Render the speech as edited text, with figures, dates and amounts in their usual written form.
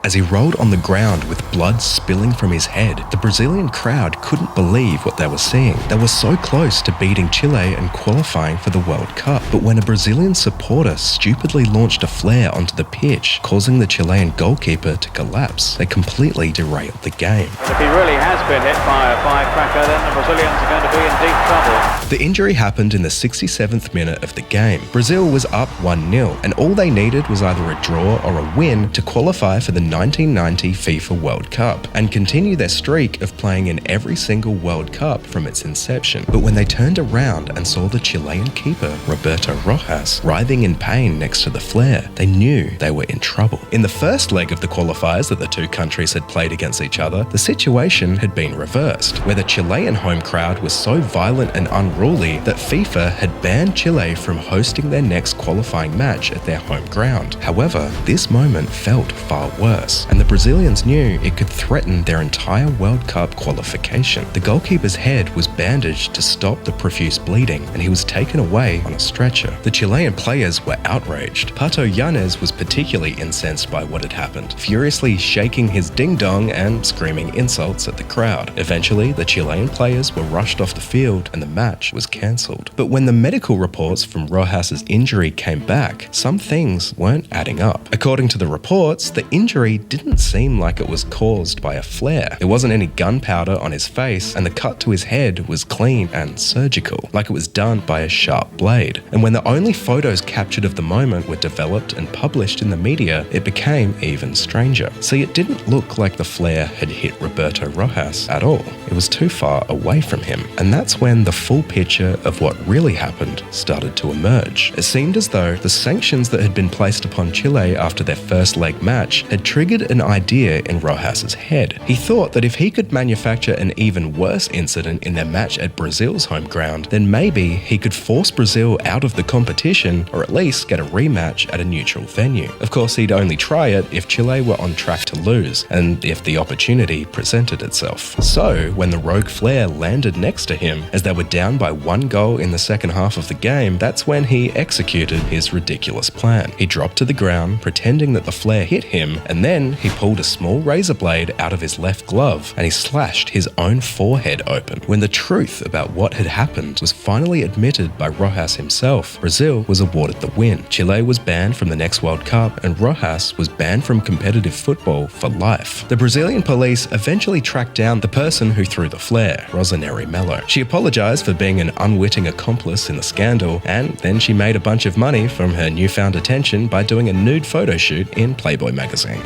As he rolled on the ground with blood spilling from his head, the Brazilian crowd couldn't believe what they were seeing. They were so close to beating Chile and qualifying for the World Cup. But when a Brazilian supporter stupidly launched a flare onto the pitch, causing the Chilean goalkeeper to collapse, they completely derailed the game. And if he really has been hit by a firecracker, then the Brazilians are going to be in deep trouble. The injury happened in the 67th minute of the game. Brazil was up 1-0, and all they needed was either a draw or a win to qualify for the 1990 FIFA World Cup and continue their streak of playing in every single World Cup from its inception. But when they turned around and saw the Chilean keeper, Roberto Rojas, writhing in pain next to the flare, they knew they were in trouble. In the first leg of the qualifiers that the two countries had played against each other, the situation had been reversed, where the Chilean home crowd was so violent and unruly that FIFA had banned Chile from hosting their next qualifying match at their home ground. However, this moment felt far worse, and the Brazilians knew it could threaten their entire World Cup qualification. The goalkeeper's head was bandaged to stop the profuse bleeding, and he was taken away on a stretcher. The Chilean players were outraged. Pato Yanez was particularly incensed by what had happened, furiously shaking his ding-dong and screaming insults at the crowd. Eventually, the Chilean players were rushed off the field and the match was cancelled. But when the medical reports from Rojas's injury came back, some things weren't adding up. According to the reports, the injury didn't seem like it was caused by a flare. There wasn't any gunpowder on his face, and the cut to his head was clean and surgical, like it was done by a sharp blade. And when the only photos captured of the moment were developed and published in the media, it became even stranger. See, it didn't look like the flare had hit Roberto Rojas at all. It was too far away from him. And that's when the full picture of what really happened started to emerge. It seemed as though the sanctions that had been placed upon Chile after their first leg match had triggered an idea in Rojas's head. He thought that if he could manufacture an even worse incident in their match at Brazil's home ground, then maybe he could force Brazil out of the competition, or at least get a rematch at a neutral venue. Of course, he'd only try it if Chile were on track to lose, and if the opportunity presented itself. So, when the rogue flare landed next to him, as they were down by 1 goal in the second half of the game, that's when he executed his ridiculous plan. He dropped to the ground, pretending that the flare hit him, and then he pulled a small razor blade out of his left glove and he slashed his own forehead open. When the truth about what had happened was finally admitted by Rojas himself, Brazil was awarded the win. Chile was banned from the next World Cup, and Rojas was banned from competitive football for life. The Brazilian police eventually tracked down the person who threw the flare, Rosaneri Melo. She apologized for being an unwitting accomplice in the scandal, and then she made a bunch of money from her newfound attention by doing a nude photo shoot in Playboy magazine.